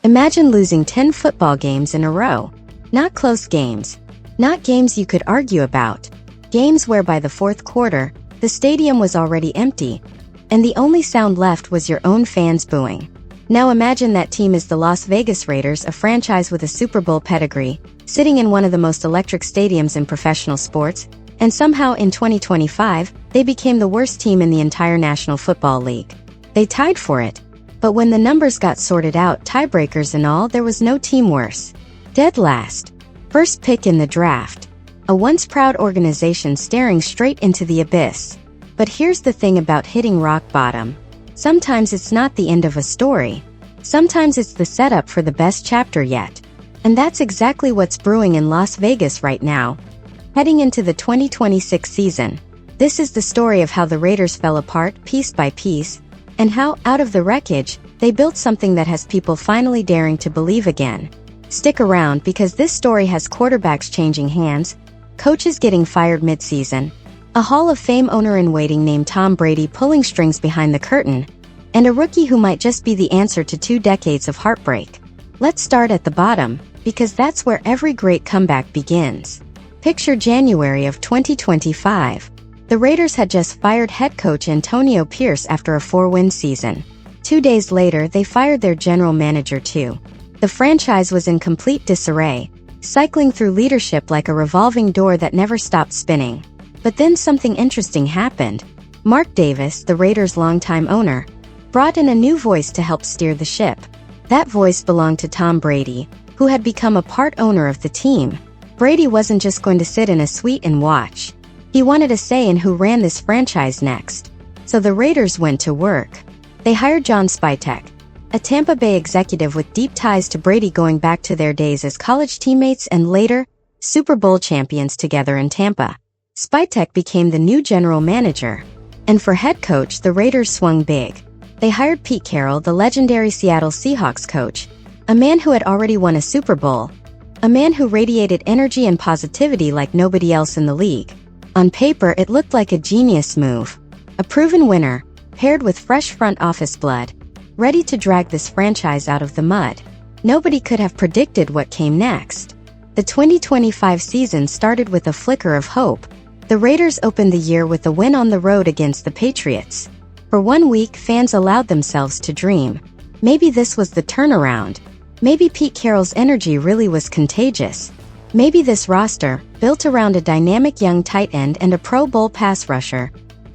Imagine losing 10 football games in a row. Not close games. Not games you could argue about. Games where by the fourth quarter, the stadium was already empty, and the only sound left was your own fans booing. Now imagine that team is the Las Vegas Raiders, a franchise with a Super Bowl pedigree, sitting in one of the most electric stadiums in professional sports, and somehow in 2025, they became the worst team in the entire National Football League. They tied for it. But when the numbers got sorted out, tiebreakers and all, there was no team worse. Dead last. First pick in the draft. A once proud organization staring straight into the abyss. But here's the thing about hitting rock bottom. Sometimes it's not the end of a story. Sometimes it's the setup for the best chapter yet. And that's exactly what's brewing in Las Vegas right now. Heading into the 2026 season, this is the story of how the Raiders fell apart piece by piece, and how, out of the wreckage, they built something that has people finally daring to believe again. Stick around because this story has quarterbacks changing hands, coaches getting fired mid-season, a Hall of Fame owner-in-waiting named Tom Brady pulling strings behind the curtain, and a rookie who might just be the answer to 2 decades of heartbreak. Let's start at the bottom, because that's where every great comeback begins. Picture January of 2025. The Raiders had just fired head coach Antonio Pierce after a 4-win season. 2 days later, they fired their general manager too. The franchise was in complete disarray, cycling through leadership like a revolving door that never stopped spinning. But then something interesting happened. Mark Davis, the Raiders' longtime owner, brought in a new voice to help steer the ship. That voice belonged to Tom Brady, who had become a part owner of the team. Brady wasn't just going to sit in a suite and watch. He wanted a say in who ran this franchise next. So the Raiders went to work. They hired John Spytek, a Tampa Bay executive with deep ties to Brady going back to their days as college teammates and later, Super Bowl champions together in Tampa. Spytek became the new general manager. And for head coach, the Raiders swung big. They hired Pete Carroll, the legendary Seattle Seahawks coach, a man who had already won a Super Bowl, a man who radiated energy and positivity like nobody else in the league. On paper, it looked like a genius move. A proven winner, paired with fresh front office blood, ready to drag this franchise out of the mud. Nobody could have predicted what came next. The 2025 season started with a flicker of hope. The Raiders opened the year with a win on the road against the Patriots. For 1 week, fans allowed themselves to dream. Maybe this was the turnaround. Maybe Pete Carroll's energy really was contagious. Maybe this roster, built around a dynamic young tight end and a Pro Bowl pass rusher,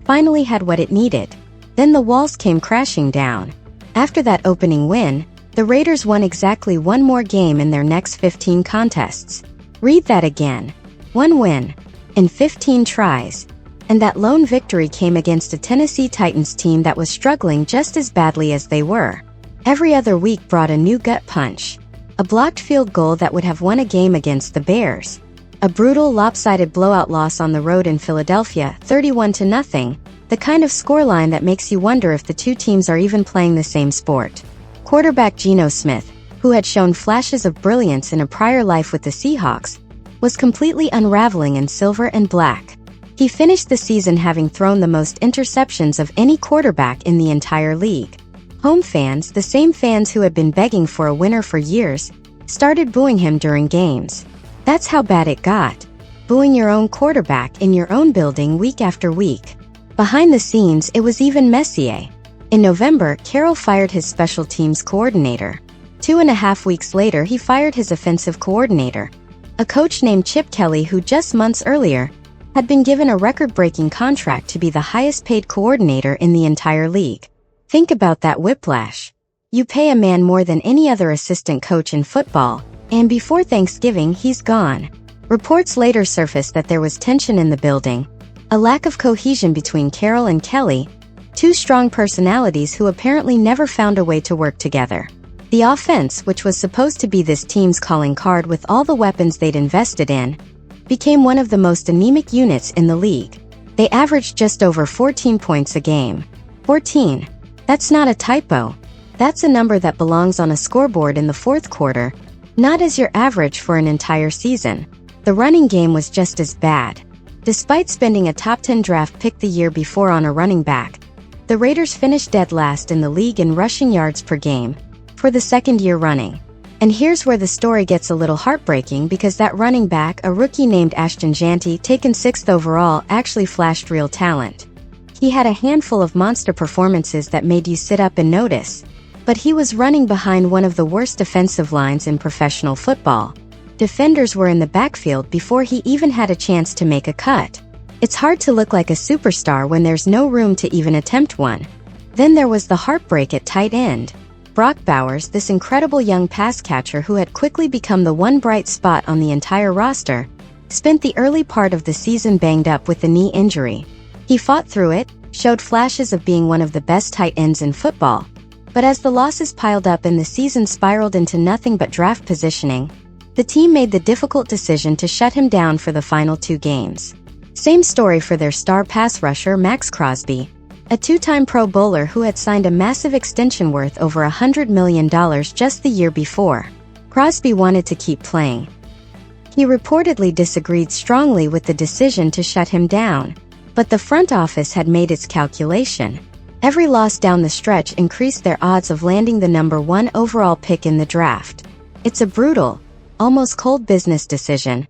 finally had what it needed. Then the walls came crashing down. After that opening win, the Raiders won exactly 1 more game in their next 15 contests. Read that again. 1 win. In 15 tries. And that lone victory came against a Tennessee Titans team that was struggling just as badly as they were. Every other week brought a new gut punch. A blocked field goal that would have won a game against the Bears. A brutal, lopsided blowout loss on the road in Philadelphia, 31-0, the kind of scoreline that makes you wonder if the two teams are even playing the same sport. Quarterback Geno Smith, who had shown flashes of brilliance in a prior life with the Seahawks, was completely unraveling in silver and black. He finished the season having thrown the most interceptions of any quarterback in the entire league. Home fans, the same fans who had been begging for a winner for years, started booing him during games. That's how bad it got. Booing your own quarterback in your own building week after week. Behind the scenes, it was even messier. In November, Carroll fired his special teams coordinator. 2.5 weeks later, he fired his offensive coordinator, a coach named Chip Kelly who just months earlier had been given a record-breaking contract to be the highest-paid coordinator in the entire league. Think about that whiplash. You pay a man more than any other assistant coach in football, and before Thanksgiving, he's gone. Reports later surfaced that there was tension in the building, a lack of cohesion between Carroll and Kelly, 2 strong personalities who apparently never found a way to work together. The offense, which was supposed to be this team's calling card with all the weapons they'd invested in, became one of the most anemic units in the league. They averaged just over 14 points a game. 14. That's not a typo. That's a number that belongs on a scoreboard in the fourth quarter, not as your average for an entire season. The running game was just as bad. Despite spending a top 10 draft pick the year before on a running back, the Raiders finished dead last in the league in rushing yards per game, for the second year running. And here's where the story gets a little heartbreaking, because that running back, a rookie named Ashton Jeanty, taken 6th overall, actually flashed real talent. He had a handful of monster performances that made you sit up and notice. But he was running behind one of the worst defensive lines in professional football. Defenders were in the backfield before he even had a chance to make a cut. It's hard to look like a superstar when there's no room to even attempt one. Then there was the heartbreak at tight end. Brock Bowers, this incredible young pass catcher who had quickly become the one bright spot on the entire roster, spent the early part of the season banged up with a knee injury. He fought through it, showed flashes of being one of the best tight ends in football. But as the losses piled up and the season spiraled into nothing but draft positioning, the team made the difficult decision to shut him down for the final 2 games. Same story for their star pass rusher Maxx Crosby, a 2-time Pro Bowler who had signed a massive extension worth over $100 million just the year before. Crosby wanted to keep playing. He reportedly disagreed strongly with the decision to shut him down, but the front office had made its calculation. Every loss down the stretch increased their odds of landing the number 1 overall pick in the draft. It's a brutal, almost cold business decision,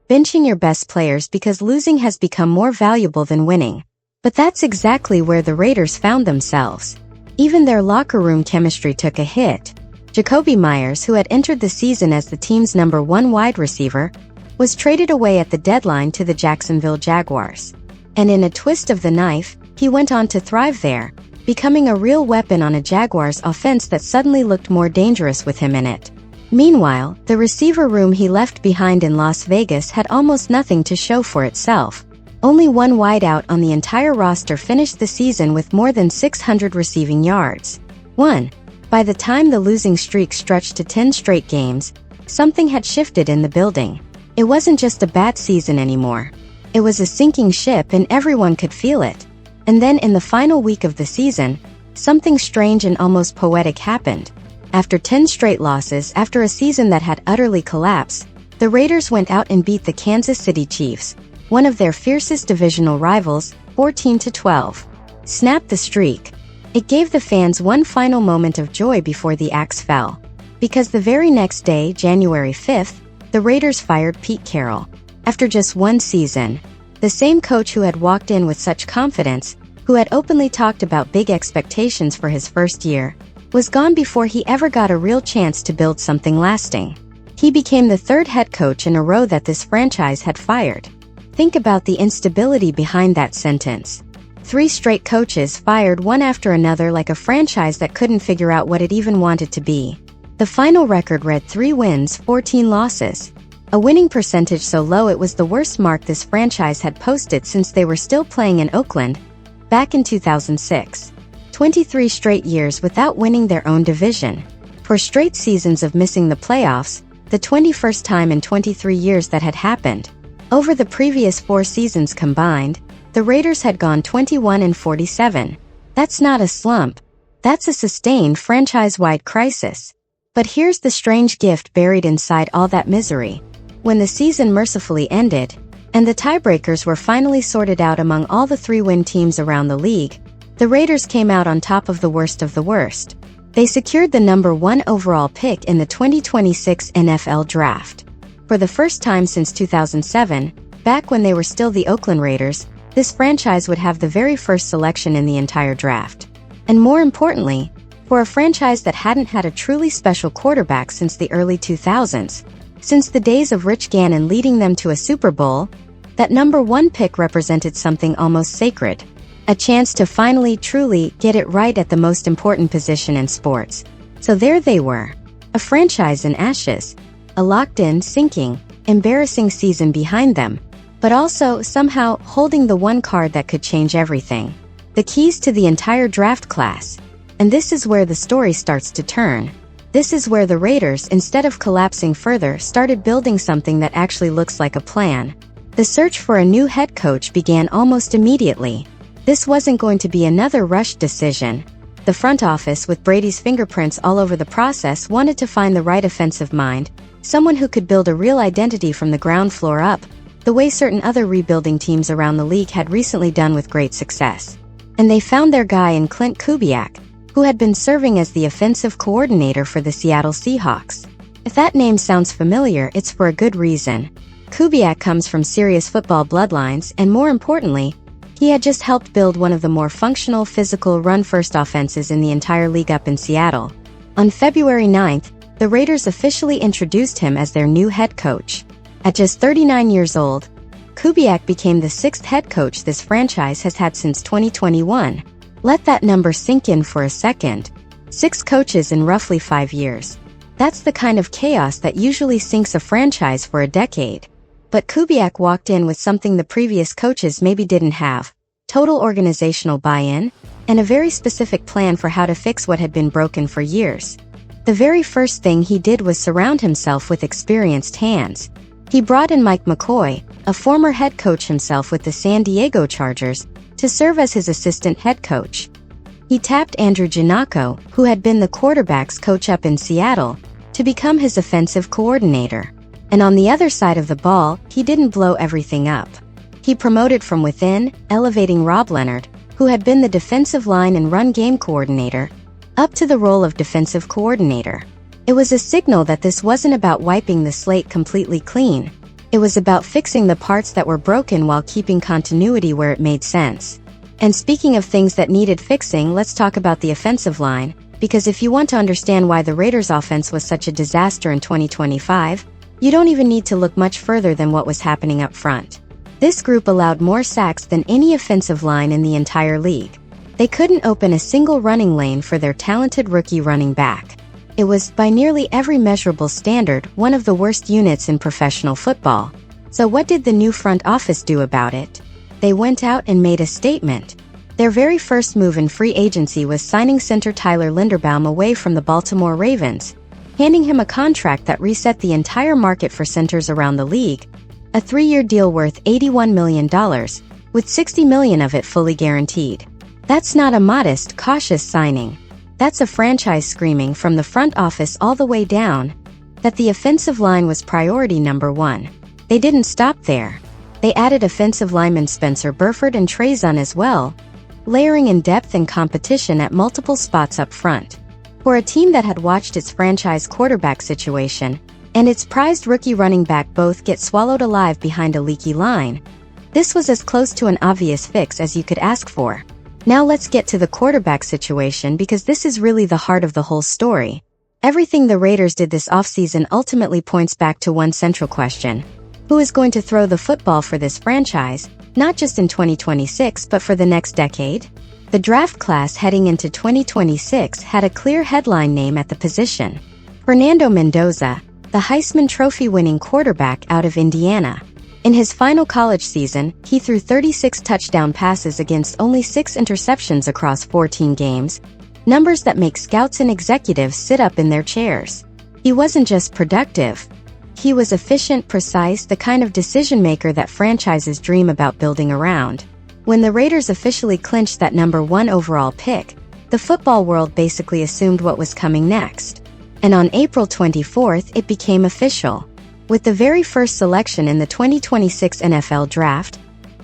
benching your best players because losing has become more valuable than winning. But that's exactly where the Raiders found themselves. Even their locker room chemistry took a hit. Jacoby Myers, who had entered the season as the team's number 1 wide receiver, was traded away at the deadline to the Jacksonville Jaguars. And in a twist of the knife, he went on to thrive there, becoming a real weapon on a Jaguars offense that suddenly looked more dangerous with him in it. Meanwhile, the receiver room he left behind in Las Vegas had almost nothing to show for itself. Only one wideout on the entire roster finished the season with more than 600 receiving yards. 1. By the time the losing streak stretched to 10 straight games, something had shifted in the building. It wasn't just a bad season anymore. It was a sinking ship and everyone could feel it. And then in the final week of the season, something strange and almost poetic happened. After 10 straight losses, after a season that had utterly collapsed, the Raiders went out and beat the Kansas City Chiefs, one of their fiercest divisional rivals, 14-12. Snapped the streak. It gave the fans one final moment of joy before the axe fell. Because the very next day, January 5th, the Raiders fired Pete Carroll. After just 1 season, the same coach who had walked in with such confidence, who had openly talked about big expectations for his first year, was gone before he ever got a real chance to build something lasting. He became the 3rd head coach in a row that this franchise had fired. Think about the instability behind that sentence. 3 straight coaches fired one after another, like a franchise that couldn't figure out what it even wanted to be. The final record read 3 wins, 14 losses. A winning percentage so low it was the worst mark this franchise had posted since they were still playing in Oakland, back in 2006. 23 straight years without winning their own division. 4 straight seasons of missing the playoffs, the 21st time in 23 years that had happened. Over the previous 4 seasons combined, the Raiders had gone 21-47. That's not a slump. That's a sustained franchise-wide crisis. But here's the strange gift buried inside all that misery. When the season mercifully ended, and the tiebreakers were finally sorted out among all the 3-win teams around the league, the Raiders came out on top of the worst of the worst. They secured the number 1 overall pick in the 2026 NFL Draft. For the first time since 2007, back when they were still the Oakland Raiders, this franchise would have the very first selection in the entire draft. And more importantly, for a franchise that hadn't had a truly special quarterback since the early 2000s, since the days of Rich Gannon leading them to a Super Bowl, that number 1 pick represented something almost sacred. A chance to finally truly get it right at the most important position in sports. So there they were. A franchise in ashes. A locked-in, sinking, embarrassing season behind them. But also, somehow, holding the one card that could change everything. The keys to the entire draft class. And this is where the story starts to turn. This is where the Raiders, instead of collapsing further, started building something that actually looks like a plan. The search for a new head coach began almost immediately. This wasn't going to be another rushed decision. The front office, with Brady's fingerprints all over the process, wanted to find the right offensive mind, someone who could build a real identity from the ground floor up, the way certain other rebuilding teams around the league had recently done with great success. And they found their guy in Clint Kubiak, who had been serving as the offensive coordinator for the Seattle Seahawks. If that name sounds familiar, it's for a good reason. Kubiak comes from serious football bloodlines, and more importantly, he had just helped build one of the more functional, physical, run-first offenses in the entire league up in Seattle. On February 9th, the Raiders officially introduced him as their new head coach. At just 39 years old, Kubiak became the sixth head coach this franchise has had since 2021. Let that number sink in for a second. 6 coaches in roughly 5 years. That's the kind of chaos that usually sinks a franchise for a decade. But Kubiak walked in with something the previous coaches maybe didn't have: total organizational buy-in, and a very specific plan for how to fix what had been broken for years. The very first thing he did was surround himself with experienced hands. He brought in Mike McCoy, a former head coach himself with the San Diego Chargers, to serve as his assistant head coach. He tapped Andrew Giannacco, who had been the quarterback's coach up in Seattle, to become his offensive coordinator. And on the other side of the ball, he didn't blow everything up. He promoted from within, elevating Rob Leonard, who had been the defensive line and run game coordinator, up to the role of defensive coordinator. It was a signal that this wasn't about wiping the slate completely clean. It was about fixing the parts that were broken while keeping continuity where it made sense. And speaking of things that needed fixing, let's talk about the offensive line, because if you want to understand why the Raiders' offense was such a disaster in 2025, you don't even need to look much further than what was happening up front. This group allowed more sacks than any offensive line in the entire league. They couldn't open a single running lane for their talented rookie running back. It was, by nearly every measurable standard, one of the worst units in professional football. So what did the new front office do about it? They went out and made a statement. Their very first move in free agency was signing center Tyler Linderbaum away from the Baltimore Ravens, handing him a contract that reset the entire market for centers around the league, a 3-year deal worth $81 million, with $60 million of it fully guaranteed. That's not a modest, cautious signing. That's a franchise screaming from the front office all the way down that the offensive line was priority number 1. They didn't stop there. They added offensive linemen Spencer Burford and Trezon as well, layering in depth and competition at multiple spots up front. For a team that had watched its franchise quarterback situation and its prized rookie running back both get swallowed alive behind a leaky line, this was as close to an obvious fix as you could ask for. Now let's get to the quarterback situation, because this is really the heart of the whole story. Everything the Raiders did this offseason ultimately points back to one central question: who is going to throw the football for this franchise, not just in 2026 but for the next decade? The draft class heading into 2026 had a clear headline name at the position: Fernando Mendoza, the Heisman Trophy-winning quarterback out of Indiana. In his final college season, he threw 36 touchdown passes against only 6 interceptions across 14 games, numbers that make scouts and executives sit up in their chairs. He wasn't just productive. He was efficient, precise, the kind of decision-maker that franchises dream about building around. When the Raiders officially clinched that number 1 overall pick, the football world basically assumed what was coming next. And on April 24th, it became official. With the very first selection in the 2026 NFL Draft,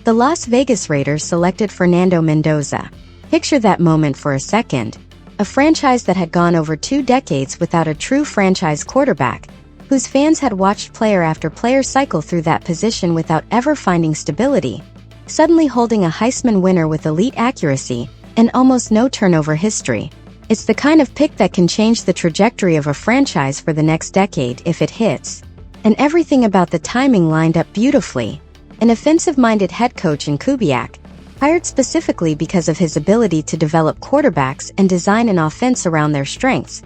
the Las Vegas Raiders selected Fernando Mendoza. Picture that moment for a second. A franchise that had gone over 2 decades without a true franchise quarterback, whose fans had watched player after player cycle through that position without ever finding stability, suddenly holding a Heisman winner with elite accuracy and almost no turnover history. It's the kind of pick that can change the trajectory of a franchise for the next decade if it hits. And everything about the timing lined up beautifully. An offensive-minded head coach in Kubiak, hired specifically because of his ability to develop quarterbacks and design an offense around their strengths,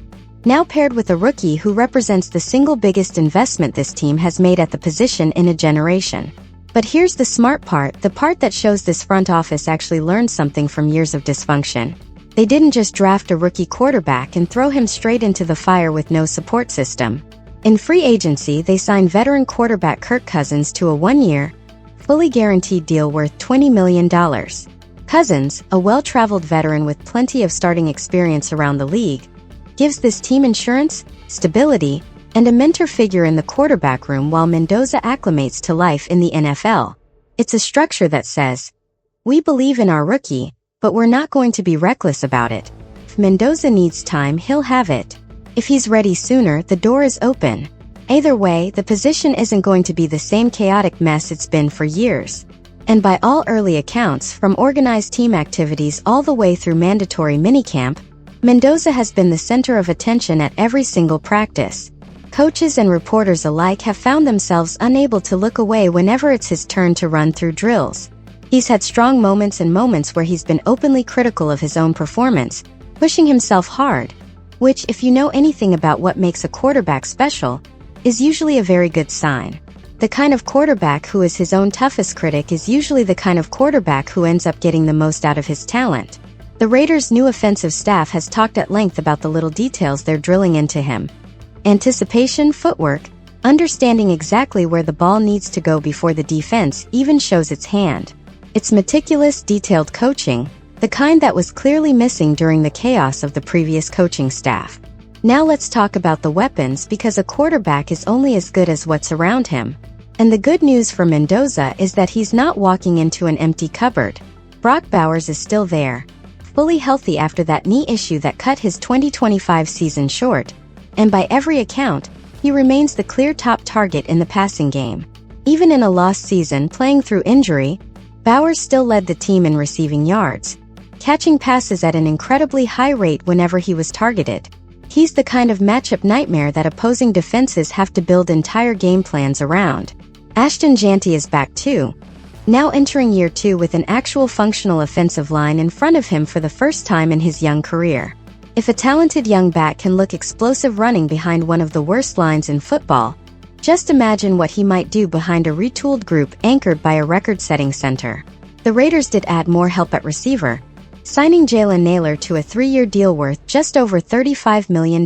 now paired with a rookie who represents the single biggest investment this team has made at the position in a generation. But here's the smart part, the part that shows this front office actually learned something from years of dysfunction. They didn't just draft a rookie quarterback and throw him straight into the fire with no support system. In free agency, they signed veteran quarterback Kirk Cousins to a 1-year, fully guaranteed deal worth $20 million. Cousins, a well-traveled veteran with plenty of starting experience around the league, gives this team insurance, stability, and a mentor figure in the quarterback room while Mendoza acclimates to life in the NFL. It's a structure that says, we believe in our rookie, but we're not going to be reckless about it. If Mendoza needs time, he'll have it. If he's ready sooner, the door is open. Either way, the position isn't going to be the same chaotic mess it's been for years. And by all early accounts, from organized team activities all the way through mandatory minicamp, Mendoza has been the center of attention at every single practice. Coaches and reporters alike have found themselves unable to look away whenever it's his turn to run through drills. He's had strong moments and moments where he's been openly critical of his own performance, pushing himself hard, which, if you know anything about what makes a quarterback special, is usually a very good sign. The kind of quarterback who is his own toughest critic is usually the kind of quarterback who ends up getting the most out of his talent. The Raiders' new offensive staff has talked at length about the little details they're drilling into him. Anticipation, footwork, understanding exactly where the ball needs to go before the defense even shows its hand. It's meticulous, detailed coaching, the kind that was clearly missing during the chaos of the previous coaching staff. Now let's talk about the weapons, because a quarterback is only as good as what's around him. And the good news for Mendoza is that he's not walking into an empty cupboard. Brock Bowers is still there, fully healthy after that knee issue that cut his 2025 season short, and by every account, he remains the clear top target in the passing game. Even in a lost season playing through injury, Bowers still led the team in receiving yards, catching passes at an incredibly high rate whenever he was targeted. He's the kind of matchup nightmare that opposing defenses have to build entire game plans around. Ashton Jeanty is back too, now entering year 2 with an actual functional offensive line in front of him for the first time in his young career. If a talented young back can look explosive running behind one of the worst lines in football, just imagine what he might do behind a retooled group anchored by a record-setting center. The Raiders did add more help at receiver, signing Jalen Nailor to a 3-year deal worth just over $35 million.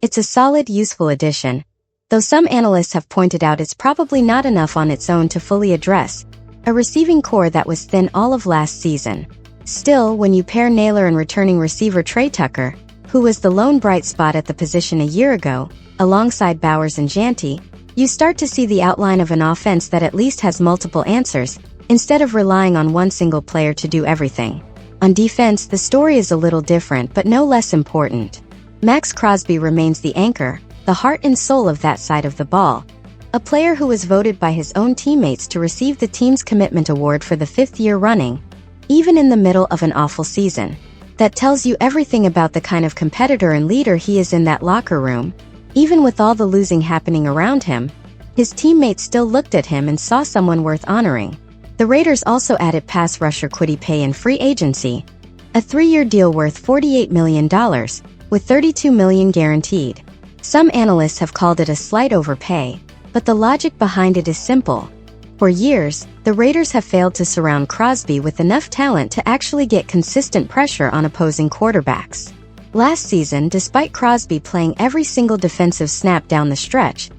It's a solid, useful addition, though some analysts have pointed out it's probably not enough on its own to fully address a receiving core that was thin all of last season. Still, when you pair Nailor and returning receiver Trey Tucker, who was the lone bright spot at the position a year ago, alongside Bowers and Jeanty, you start to see the outline of an offense that at least has multiple answers, instead of relying on one single player to do everything. On defense, the story is a little different but no less important. Maxx Crosby remains the anchor, the heart and soul of that side of the ball. A player who was voted by his own teammates to receive the team's commitment award for the 5th year running, even in the middle of an awful season. That tells you everything about the kind of competitor and leader he is in that locker room. Even with all the losing happening around him, his teammates still looked at him and saw someone worth honoring. The Raiders also added pass rusher Kwity Paye in free agency, a 3-year deal worth $48 million, with $32 million guaranteed. Some analysts have called it a slight overpay, but the logic behind it is simple. For years, the Raiders have failed to surround Crosby with enough talent to actually get consistent pressure on opposing quarterbacks. Last season, despite Crosby playing every single defensive snap down the stretch,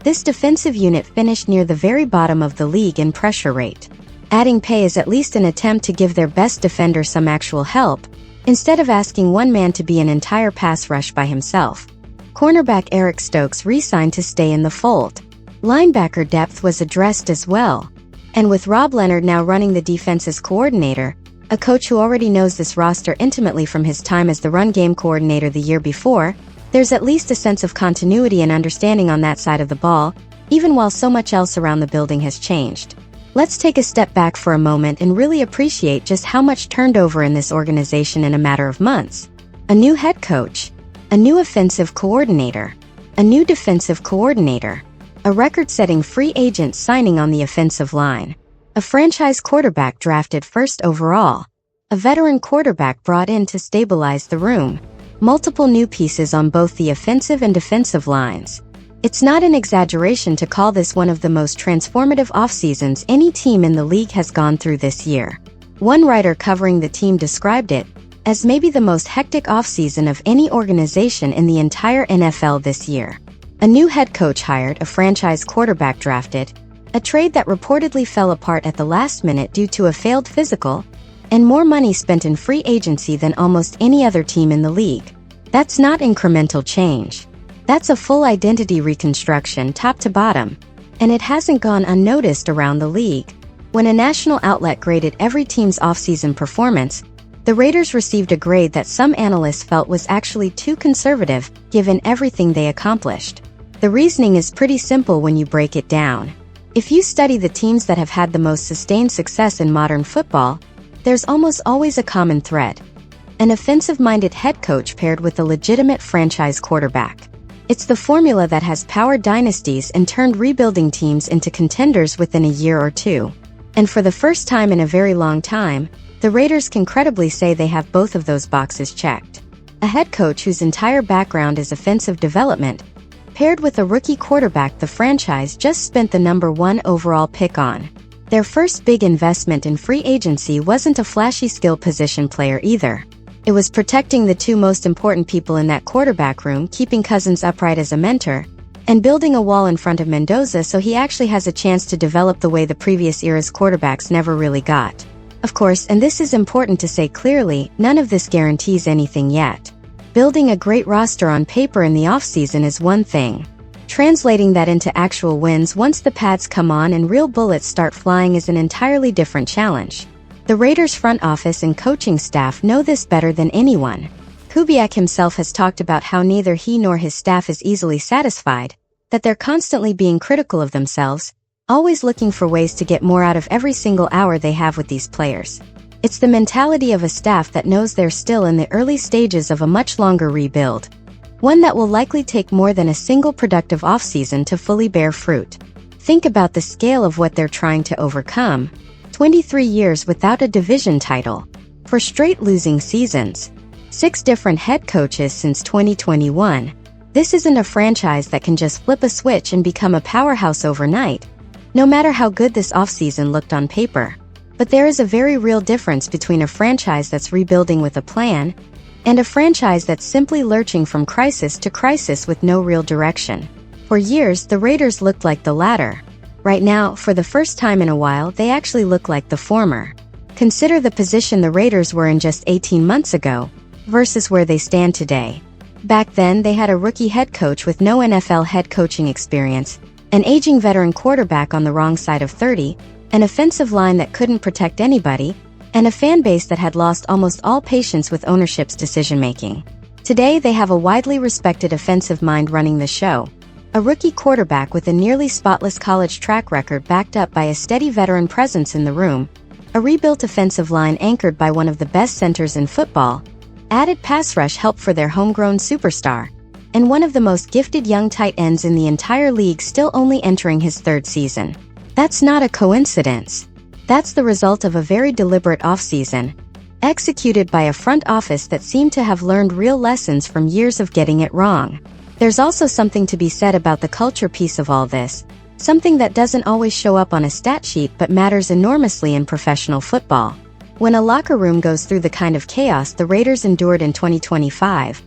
this defensive unit finished near the very bottom of the league in pressure rate. Adding Paye is at least an attempt to give their best defender some actual help, instead of asking one man to be an entire pass rush by himself. Cornerback Eric Stokes re-signed to stay in the fold. Linebacker depth was addressed as well. And with Rob Leonard now running the defense's coordinator, a coach who already knows this roster intimately from his time as the run game coordinator the year before, there's at least a sense of continuity and understanding on that side of the ball, even while so much else around the building has changed. Let's take a step back for a moment and really appreciate just how much turned over in this organization in a matter of months. A new head coach, a new offensive coordinator, a new defensive coordinator, a record-setting free agent signing on the offensive line, a franchise quarterback drafted first overall, a veteran quarterback brought in to stabilize the room, multiple new pieces on both the offensive and defensive lines. It's not an exaggeration to call this one of the most transformative offseasons any team in the league has gone through this year. One writer covering the team described it as maybe the most hectic offseason of any organization in the entire NFL this year. A new head coach hired, a franchise quarterback drafted, a trade that reportedly fell apart at the last minute due to a failed physical, and more money spent in free agency than almost any other team in the league. That's not incremental change. That's a full identity reconstruction top to bottom, and it hasn't gone unnoticed around the league. When a national outlet graded every team's offseason performance, The Raiders received a grade that some analysts felt was actually too conservative, given everything they accomplished. The reasoning is pretty simple when you break it down. If you study the teams that have had the most sustained success in modern football, there's almost always a common thread: an offensive-minded head coach paired with a legitimate franchise quarterback. It's the formula that has powered dynasties and turned rebuilding teams into contenders within a year or two. And for the first time in a very long time, the Raiders can credibly say they have both of those boxes checked. A head coach whose entire background is offensive development, paired with a rookie quarterback the franchise just spent the #1 overall pick on. Their first big investment in free agency wasn't a flashy skill position player either. It was protecting the two most important people in that quarterback room, keeping Cousins upright as a mentor, and building a wall in front of Mendoza so he actually has a chance to develop the way the previous era's quarterbacks never really got. Of course, and this is important to say clearly, none of this guarantees anything yet. Building a great roster on paper in the offseason is one thing. Translating that into actual wins once the pads come on and real bullets start flying is an entirely different challenge. The Raiders' front office and coaching staff know this better than anyone. Kubiak himself has talked about how neither he nor his staff is easily satisfied, that they're constantly being critical of themselves, always looking for ways to get more out of every single hour they have with these players. It's the mentality of a staff that knows they're still in the early stages of a much longer rebuild, one that will likely take more than a single productive offseason to fully bear fruit. Think about the scale of what they're trying to overcome: 23 years without a division title, 4 straight losing seasons, 6 different head coaches since 2021. This isn't a franchise that can just flip a switch and become a powerhouse overnight, no matter how good this offseason looked on paper. But there is a very real difference between a franchise that's rebuilding with a plan and a franchise that's simply lurching from crisis to crisis with no real direction. For years, the Raiders looked like the latter. Right now, for the first time in a while, they actually look like the former. Consider the position the Raiders were in just 18 months ago, versus where they stand today. Back then, they had a rookie head coach with no NFL head coaching experience, an aging veteran quarterback on the wrong side of 30, an offensive line that couldn't protect anybody, and a fan base that had lost almost all patience with ownership's decision-making. Today, they have a widely respected offensive mind running the show, a rookie quarterback with a nearly spotless college track record backed up by a steady veteran presence in the room, a rebuilt offensive line anchored by one of the best centers in football, added pass rush help for their homegrown superstar, and one of the most gifted young tight ends in the entire league still only entering his 3rd season. That's not a coincidence. That's the result of a very deliberate offseason, executed by a front office that seemed to have learned real lessons from years of getting it wrong. There's also something to be said about the culture piece of all this, something that doesn't always show up on a stat sheet but matters enormously in professional football. When a locker room goes through the kind of chaos the Raiders endured in 2025,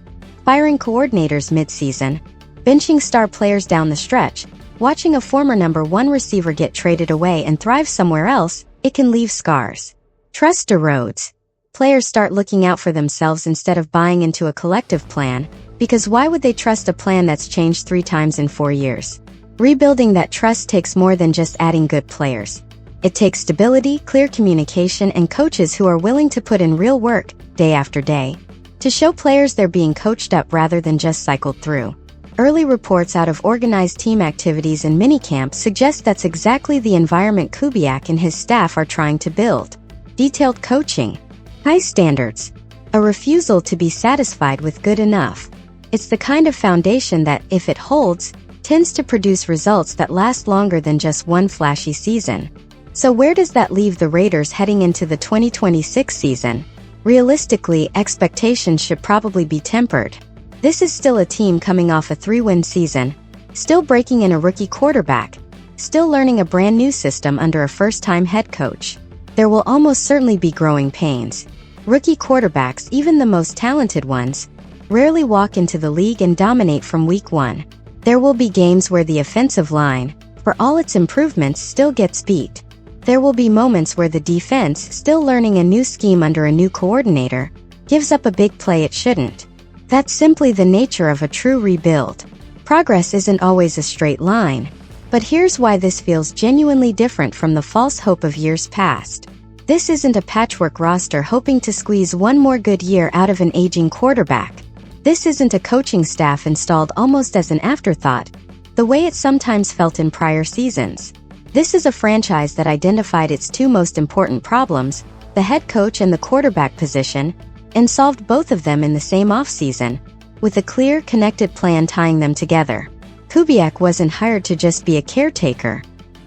firing coordinators mid-season, benching star players down the stretch, watching a former #1 receiver get traded away and thrive somewhere else, it can leave scars. Trust erodes. Players start looking out for themselves instead of buying into a collective plan, because why would they trust a plan that's changed 3 times in 4 years? Rebuilding that trust takes more than just adding good players. It takes stability, clear communication, and coaches who are willing to put in real work, day after day, to show players they're being coached up rather than just cycled through. Early reports out of organized team activities and minicamp suggest that's exactly the environment Kubiak and his staff are trying to build. Detailed coaching, high standards, a refusal to be satisfied with good enough. It's the kind of foundation that, if it holds, tends to produce results that last longer than just one flashy season. So where does that leave the Raiders heading into the 2026 season? Realistically, expectations should probably be tempered. This is still a team coming off a 3-win season, still breaking in a rookie quarterback, still learning a brand new system under a first-time head coach. There will almost certainly be growing pains. Rookie quarterbacks, even the most talented ones, rarely walk into the league and dominate from week 1. There will be games where the offensive line, for all its improvements, still gets beat. There will be moments where the defense, still learning a new scheme under a new coordinator, gives up a big play it shouldn't. That's simply the nature of a true rebuild. Progress isn't always a straight line. But here's why this feels genuinely different from the false hope of years past. This isn't a patchwork roster hoping to squeeze one more good year out of an aging quarterback. This isn't a coaching staff installed almost as an afterthought, the way it sometimes felt in prior seasons. This is a franchise that identified its two most important problems, the head coach and the quarterback position, and solved both of them in the same offseason, with a clear, connected plan tying them together. Kubiak wasn't hired to just be a caretaker.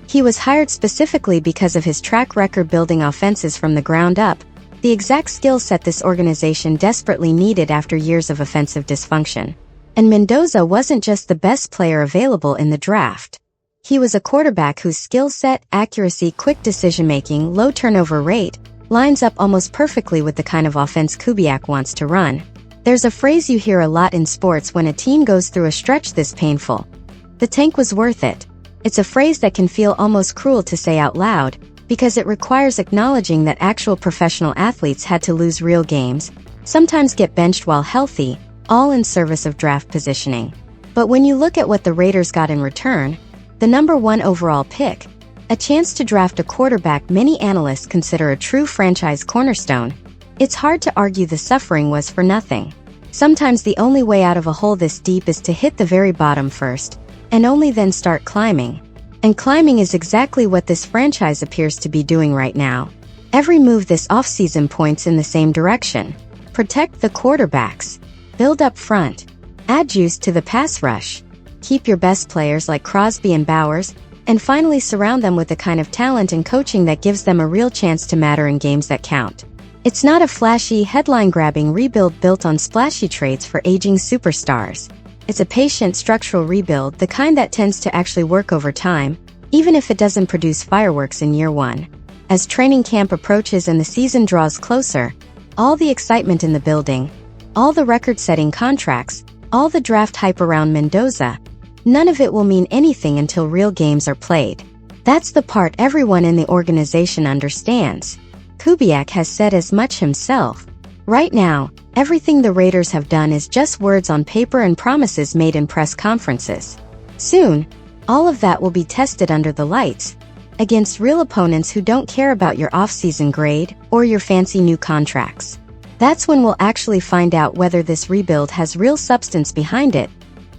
He was hired specifically because of his track record building offenses from the ground up, the exact skill set this organization desperately needed after years of offensive dysfunction. And Mendoza wasn't just the best player available in the draft. He was a quarterback whose skill set, accuracy, quick decision-making, low turnover rate, lines up almost perfectly with the kind of offense Kubiak wants to run. There's a phrase you hear a lot in sports when a team goes through a stretch this painful. The tank was worth it. It's a phrase that can feel almost cruel to say out loud, because it requires acknowledging that actual professional athletes had to lose real games, sometimes get benched while healthy, all in service of draft positioning. But when you look at what the Raiders got in return, the number 1 overall pick, a chance to draft a quarterback many analysts consider a true franchise cornerstone, it's hard to argue the suffering was for nothing. Sometimes the only way out of a hole this deep is to hit the very bottom first, and only then start climbing. And climbing is exactly what this franchise appears to be doing right now. Every move this offseason points in the same direction. Protect the quarterbacks. Build up front. Add juice to the pass rush. Keep your best players like Crosby and Bowers, and finally surround them with the kind of talent and coaching that gives them a real chance to matter in games that count. It's not a flashy, headline-grabbing rebuild built on splashy trades for aging superstars. It's a patient, structural rebuild, the kind that tends to actually work over time, even if it doesn't produce fireworks in year one. As training camp approaches and the season draws closer, all the excitement in the building, all the record-setting contracts, all the draft hype around Mendoza, none of it will mean anything until real games are played. That's the part everyone in the organization understands. Kubiak has said as much himself. Right now, everything the Raiders have done is just words on paper and promises made in press conferences. Soon, all of that will be tested under the lights, against real opponents who don't care about your off-season grade or your fancy new contracts. That's when we'll actually find out whether this rebuild has real substance behind it,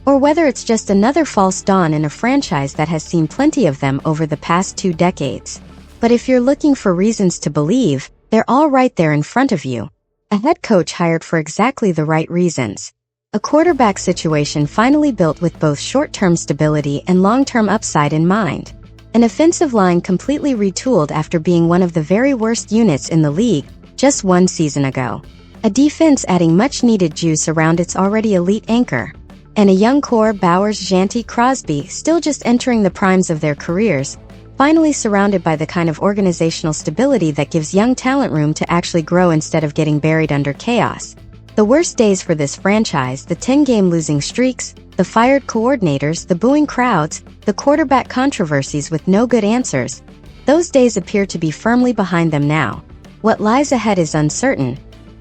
or whether it's just another false dawn in a franchise that has seen plenty of them over the past 2 decades. But if you're looking for reasons to believe, they're all right there in front of you. A head coach hired for exactly the right reasons. A quarterback situation finally built with both short-term stability and long-term upside in mind. An offensive line completely retooled after being one of the very worst units in the league just 1 season ago. A defense adding much-needed juice around its already elite anchor. And a young core, Bowers, Janty, Crosby, still just entering the primes of their careers, finally surrounded by the kind of organizational stability that gives young talent room to actually grow instead of getting buried under chaos. The worst days for this franchise, the 10-game losing streaks, the fired coordinators, the booing crowds, the quarterback controversies with no good answers, those days appear to be firmly behind them now. What lies ahead is uncertain.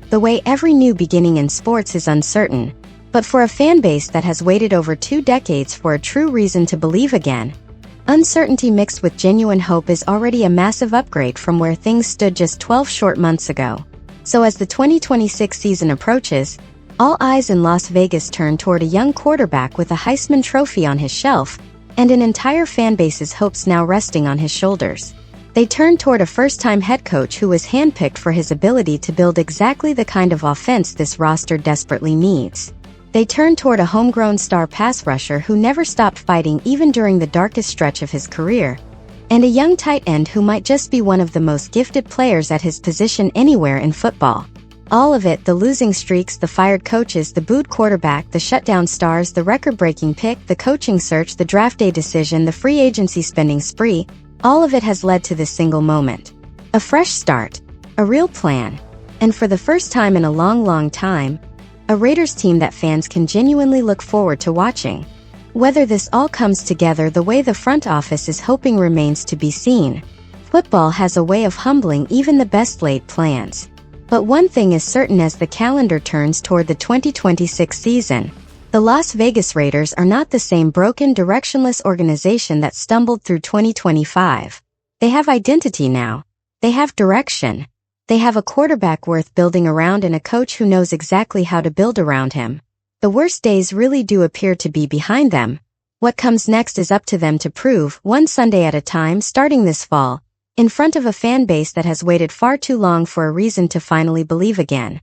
The way every new beginning in sports is uncertain. But for a fan base that has waited over 2 decades for a true reason to believe again, uncertainty mixed with genuine hope is already a massive upgrade from where things stood just 12 short months ago. So as the 2026 season approaches, all eyes in Las Vegas turn toward a young quarterback with a Heisman Trophy on his shelf, and an entire fan base's hopes now resting on his shoulders. They turn toward a first-time head coach who was handpicked for his ability to build exactly the kind of offense this roster desperately needs. They turn toward a homegrown star pass rusher who never stopped fighting even during the darkest stretch of his career, and a young tight end who might just be one of the most gifted players at his position anywhere in football. All of it, the losing streaks, the fired coaches, the booed quarterback, the shutdown stars, the record-breaking pick, the coaching search, the draft day decision, the free agency spending spree, all of it has led to this single moment. A fresh start, a real plan, and for the first time in a long time, a Raiders team that fans can genuinely look forward to watching. Whether this all comes together the way the front office is hoping remains to be seen. Football has a way of humbling even the best-laid plans. But one thing is certain as the calendar turns toward the 2026 season. The Las Vegas Raiders are not the same broken, directionless organization that stumbled through 2025. They have identity now. They have direction. They have a quarterback worth building around and a coach who knows exactly how to build around him. The worst days really do appear to be behind them. What comes next is up to them to prove, one Sunday at a time starting this fall, in front of a fan base that has waited far too long for a reason to finally believe again.